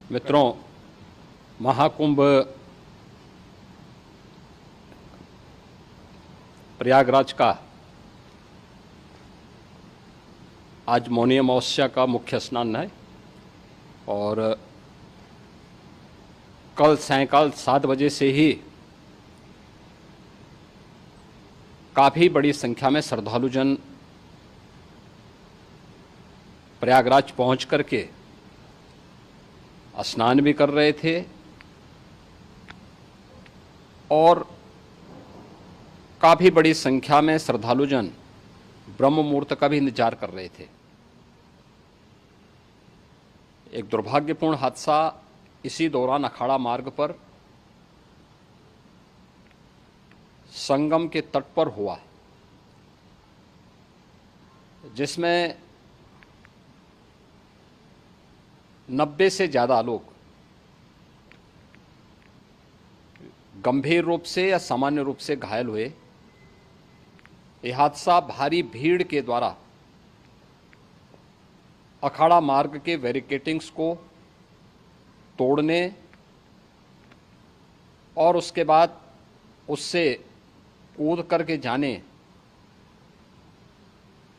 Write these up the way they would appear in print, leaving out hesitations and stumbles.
मित्रों, महाकुंभ प्रयागराज का आज मौनी अमावस्या का मुख्य स्नान है और कल सायंकाल 7 बजे से ही काफ़ी बड़ी संख्या में श्रद्धालुजन प्रयागराज पहुंच करके स्नान भी कर रहे थे और काफ़ी बड़ी संख्या में श्रद्धालुजन ब्रह्म मुहूर्त का भी इंतजार कर रहे थे। एक दुर्भाग्यपूर्ण हादसा इसी दौरान अखाड़ा मार्ग पर संगम के तट पर हुआ, जिसमें 90 से ज़्यादा लोग गंभीर रूप से या सामान्य रूप से घायल हुए। यह हादसा भारी भीड़ के द्वारा अखाड़ा मार्ग के बैरिकेडिंग्स को तोड़ने और उसके बाद उससे कूद करके जाने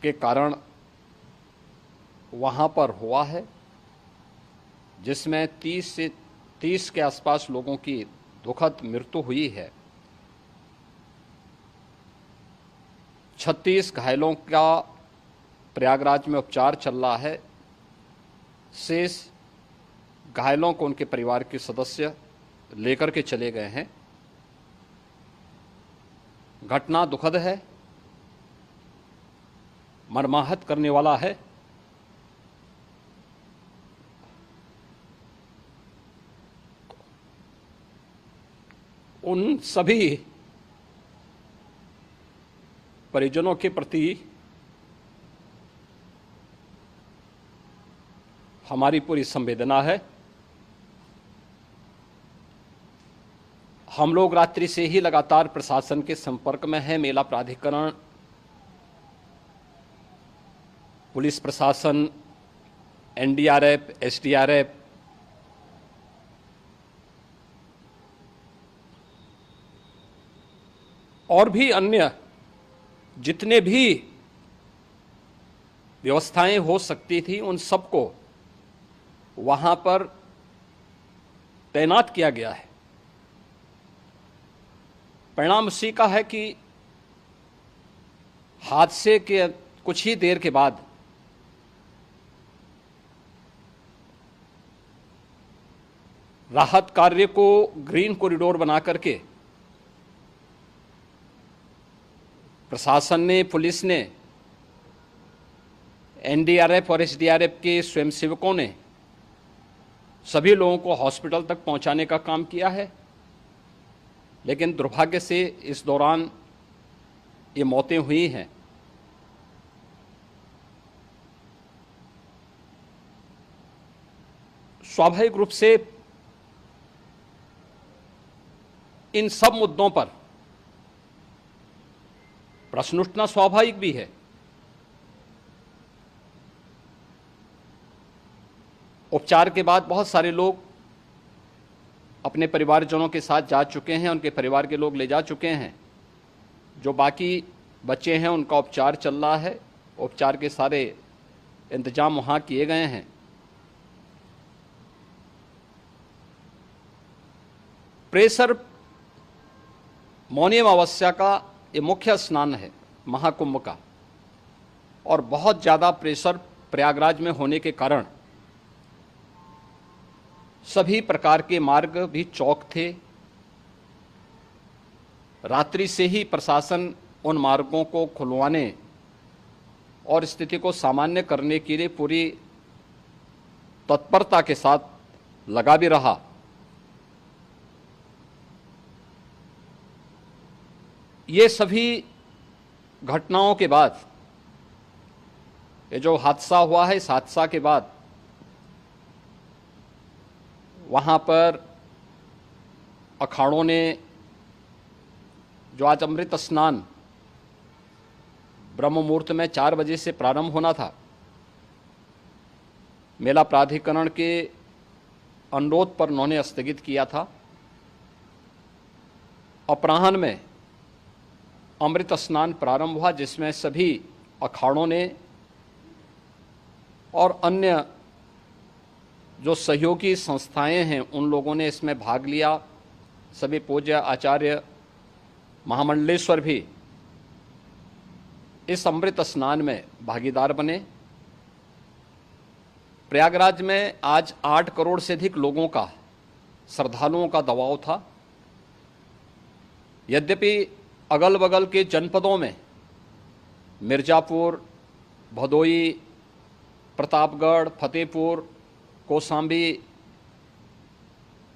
के कारण वहाँ पर हुआ है, जिसमें 30 के आसपास लोगों की दुखद मृत्यु हुई है। 36 घायलों का प्रयागराज में उपचार चल रहा है। शेष घायलों को उनके परिवार के सदस्य लेकर के चले गए हैं। घटना दुखद है, मर्माहत करने वाला है। उन सभी परिजनों के प्रति हमारी पूरी संवेदना है। हम लोग रात्रि से ही लगातार प्रशासन के संपर्क में हैं। मेला प्राधिकरण, पुलिस प्रशासन, एनडीआरएफ, एसडीआरएफ, और भी अन्य जितने भी व्यवस्थाएं हो सकती थी उन सबको वहां पर तैनात किया गया है। परिणाम उसी का है कि हादसे के कुछ ही देर के बाद राहत कार्य को ग्रीन कॉरिडोर बना करके प्रशासन ने, पुलिस ने, एनडीआरएफ और एसडीआरएफ के स्वयंसेवकों ने सभी लोगों को हॉस्पिटल तक पहुंचाने का काम किया है। लेकिन दुर्भाग्य से इस दौरान ये मौतें हुई हैं। स्वाभाविक रूप से इन सब मुद्दों पर प्रश्न उठना स्वाभाविक भी है। उपचार के बाद बहुत सारे लोग अपने परिवारजनों के साथ जा चुके हैं, उनके परिवार के लोग ले जा चुके हैं। जो बाकी बच्चे हैं उनका उपचार चल रहा है। उपचार के सारे इंतजाम वहाँ किए गए हैं। प्रेशर मौनी अमावस्या का ये मुख्य स्नान है महाकुंभ का, और बहुत ज़्यादा प्रेशर प्रयागराज में होने के कारण सभी प्रकार के मार्ग भी चौक थे। रात्रि से ही प्रशासन उन मार्गों को खुलवाने और स्थिति को सामान्य करने के लिए पूरी तत्परता के साथ लगा भी रहा। ये सभी घटनाओं के बाद, ये जो हादसा हुआ है, इस हादसा के बाद वहाँ पर अखाड़ों ने जो आज अमृत स्नान ब्रह्म मुहूर्त में 4 बजे से प्रारंभ होना था, मेला प्राधिकरण के अनुरोध पर उन्होंने स्थगित किया था। अपराह्न में अमृत स्नान प्रारंभ हुआ, जिसमें सभी अखाड़ों ने और अन्य जो सहयोगी संस्थाएं हैं उन लोगों ने इसमें भाग लिया। सभी पूज्य आचार्य महामंडलेश्वर भी इस अमृत स्नान में भागीदार बने। प्रयागराज में आज 8 करोड़ से अधिक लोगों का, श्रद्धालुओं का दबाव था। यद्यपि अगल बगल के जनपदों में मिर्जापुर, भदोई, प्रतापगढ़, फतेहपुर, कौशाम्बी,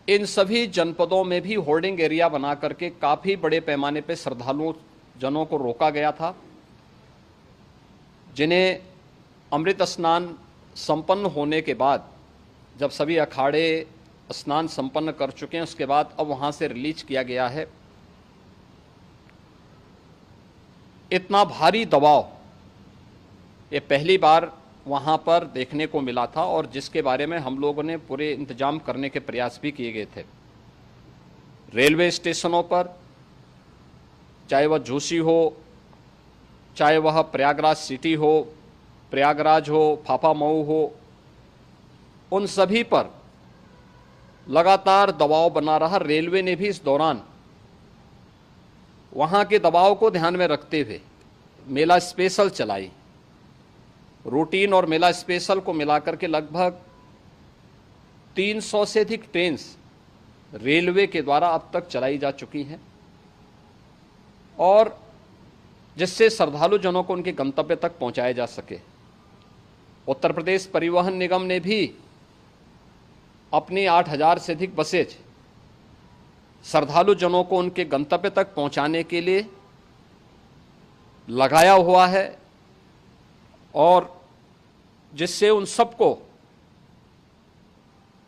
इन सभी जनपदों में भी होल्डिंग एरिया बना करके काफ़ी बड़े पैमाने पर श्रद्धालुओं जनों को रोका गया था, जिन्हें अमृत स्नान संपन्न होने के बाद, जब सभी अखाड़े स्नान संपन्न कर चुके हैं, उसके बाद अब वहाँ से रिलीज किया गया है। इतना भारी दबाव ये पहली बार वहाँ पर देखने को मिला था, और जिसके बारे में हम लोगों ने पूरे इंतजाम करने के प्रयास भी किए गए थे। रेलवे स्टेशनों पर, चाहे वह झूसी हो, चाहे वह प्रयागराज सिटी हो, प्रयागराज हो, फाफा मऊ हो, उन सभी पर लगातार दबाव बना रहा। रेलवे ने भी इस दौरान वहाँ के दबाव को ध्यान में रखते हुए मेला स्पेशल चलाई। रूटीन और मेला स्पेशल को मिलाकर के लगभग 300 से अधिक ट्रेन रेलवे के द्वारा अब तक चलाई जा चुकी हैं, और जिससे श्रद्धालु जनों को उनके गंतव्य तक पहुंचाया जा सके। उत्तर प्रदेश परिवहन निगम ने भी अपनी 8000 से अधिक बसेज श्रद्धालु जनों को उनके गंतव्य तक पहुंचाने के लिए लगाया हुआ है, और जिससे उन सबको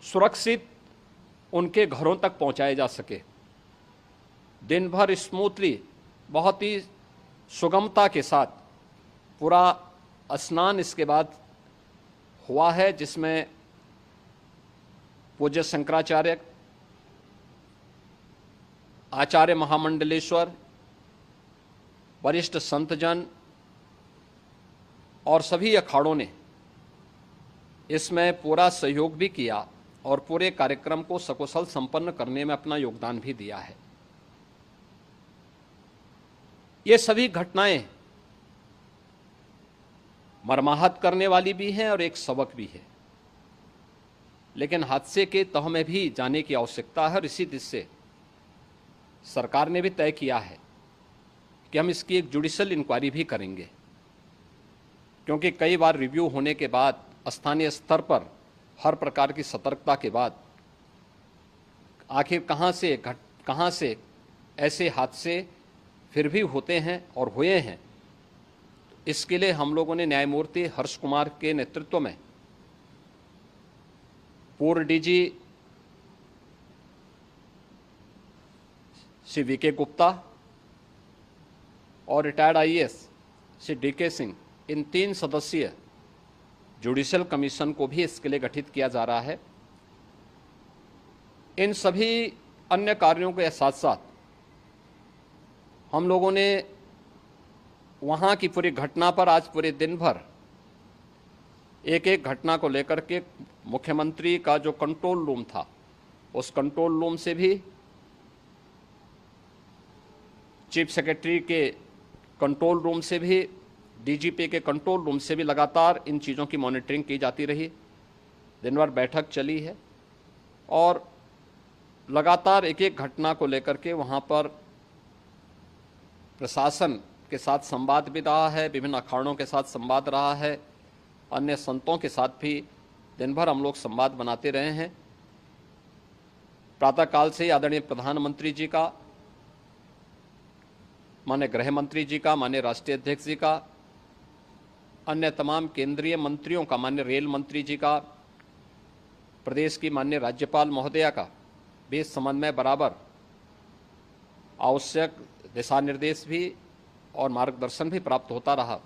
सुरक्षित उनके घरों तक पहुंचाया जा सके। दिन भर स्मूथली, बहुत ही सुगमता के साथ पूरा स्नान इसके बाद हुआ है, जिसमें पूज्य शंकराचार्य, आचार्य महामंडलेश्वर, वरिष्ठ संतजन और सभी अखाड़ों ने इसमें पूरा सहयोग भी किया और पूरे कार्यक्रम को सकुशल संपन्न करने में अपना योगदान भी दिया है। ये सभी घटनाएं मर्माहत करने वाली भी हैं और एक सबक भी है, लेकिन हादसे के तह में भी जाने की आवश्यकता है। और इसी दिशा से सरकार ने भी तय किया है कि हम इसकी एक जुडिशियल इंक्वायरी भी करेंगे, क्योंकि कई बार रिव्यू होने के बाद स्थानीय स्तर पर हर प्रकार की सतर्कता के बाद आखिर कहां से ऐसे हादसे फिर भी होते हैं और हुए हैं। इसके लिए हम लोगों ने न्यायमूर्ति हर्ष कुमार के नेतृत्व में पूर्व डीजी श्री वीके गुप्ता और retired IAS Shri DK Singh, इन 3 सदस्यीय जुडिशियल कमीशन को भी इसके लिए गठित किया जा रहा है। इन सभी अन्य कार्यों के साथ साथ हम लोगों ने वहाँ की पूरी घटना पर आज पूरे दिन भर एक एक घटना को लेकर के मुख्यमंत्री का जो कंट्रोल रूम था, उस कंट्रोल रूम से भी, चीफ सेक्रेटरी के कंट्रोल रूम से भी, डीजीपी के कंट्रोल रूम से भी लगातार इन चीज़ों की मॉनिटरिंग की जाती रही। दिन भर बैठक चली है और लगातार एक एक घटना को लेकर के वहाँ पर प्रशासन के साथ संवाद भी रहा है, विभिन्न अखाड़ों के साथ संवाद रहा है, अन्य संतों के साथ भी दिन भर हम लोग संवाद बनाते रहे हैं। प्रातःकाल से ही आदरणीय प्रधानमंत्री जी का, माननीय गृह मंत्री जी का, माननीय राष्ट्रीय अध्यक्ष जी का, अन्य तमाम केंद्रीय मंत्रियों का, माननीय रेल मंत्री जी का, प्रदेश की माननीय राज्यपाल महोदया का भी इस संबंध में बराबर आवश्यक दिशा निर्देश भी और मार्गदर्शन भी प्राप्त होता रहा।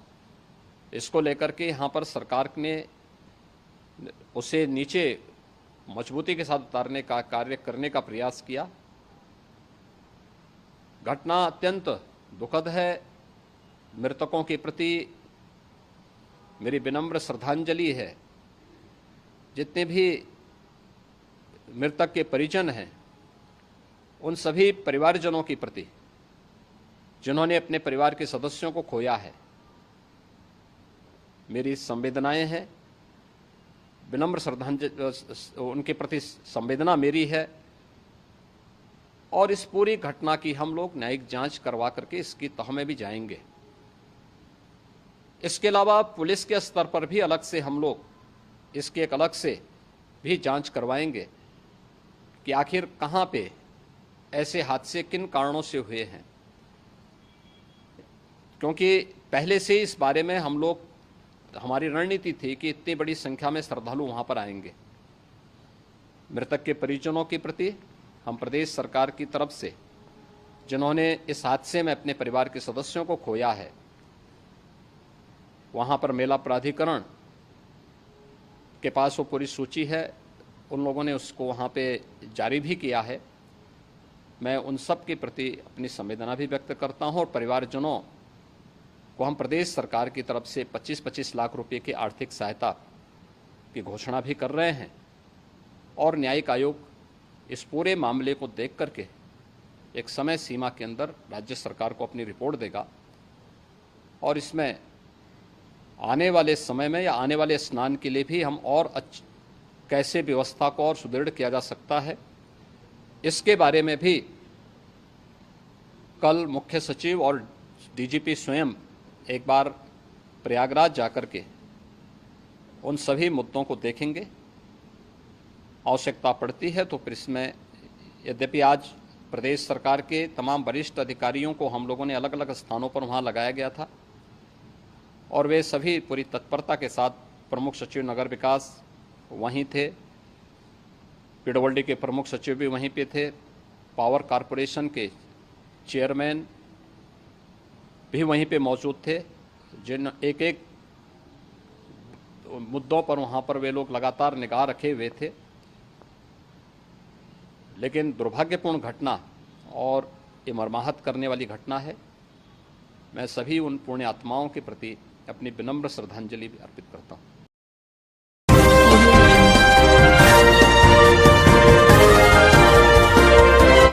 इसको लेकर के यहाँ पर सरकार ने उसे नीचे मजबूती के साथ उतारने का कार्य करने का प्रयास किया। घटना अत्यंत दुखद है। मृतकों के प्रति मेरी विनम्र श्रद्धांजलि है। जितने भी मृतक के परिजन हैं, उन सभी परिवारजनों के प्रति जिन्होंने अपने परिवार के सदस्यों को खोया है, मेरी संवेदनाएं हैं। विनम्र श्रद्धांजलि उनके प्रति संवेदना मेरी है। और इस पूरी घटना की हम लोग न्यायिक जांच करवा करके इसकी तह में भी जाएंगे। इसके अलावा पुलिस के स्तर पर भी अलग से हम लोग इसकी एक अलग से भी जांच करवाएंगे कि आखिर कहां पे ऐसे हादसे किन कारणों से हुए हैं, क्योंकि पहले से इस बारे में हम लोग, हमारी रणनीति थी कि इतनी बड़ी संख्या में श्रद्धालु वहां पर आएंगे। मृतक के परिजनों के प्रति हम प्रदेश सरकार की तरफ से, जिन्होंने इस हादसे में अपने परिवार के सदस्यों को खोया है, वहां पर मेला प्राधिकरण के पास वो पूरी सूची है, उन लोगों ने उसको वहां पे जारी भी किया है। मैं उन सब के प्रति अपनी संवेदना भी व्यक्त करता हूं और परिवारजनों को हम प्रदेश सरकार की तरफ से 25-25 लाख रुपए की आर्थिक सहायता की घोषणा भी कर रहे हैं। और न्यायिक आयोग इस पूरे मामले को देख करके एक समय सीमा के अंदर राज्य सरकार को अपनी रिपोर्ट देगा और इसमें आने वाले समय में या आने वाले स्नान के लिए भी हम और कैसे व्यवस्था को और सुदृढ़ किया जा सकता है, इसके बारे में भी कल मुख्य सचिव और डीजीपी स्वयं एक बार प्रयागराज जाकर के उन सभी मुद्दों को देखेंगे। आवश्यकता पड़ती है तो फिर इसमें, यद्यपि आज प्रदेश सरकार के तमाम वरिष्ठ अधिकारियों को हम लोगों ने अलग अलग स्थानों पर वहाँ लगाया गया था और वे सभी पूरी तत्परता के साथ, प्रमुख सचिव नगर विकास वहीं थे, पीडब्ल्यूडी के प्रमुख सचिव भी वहीं पे थे, पावर कॉरपोरेशन के चेयरमैन भी वहीं पे मौजूद थे, जिन एक एक मुद्दों पर वहाँ पर वे लोग लगातार निगाह रखे हुए थे। लेकिन दुर्भाग्यपूर्ण घटना और ये मर्माहत करने वाली घटना है। मैं सभी उन पुण्य आत्माओं के प्रति अपनी विनम्र श्रद्धांजलि अर्पित करता हूँ।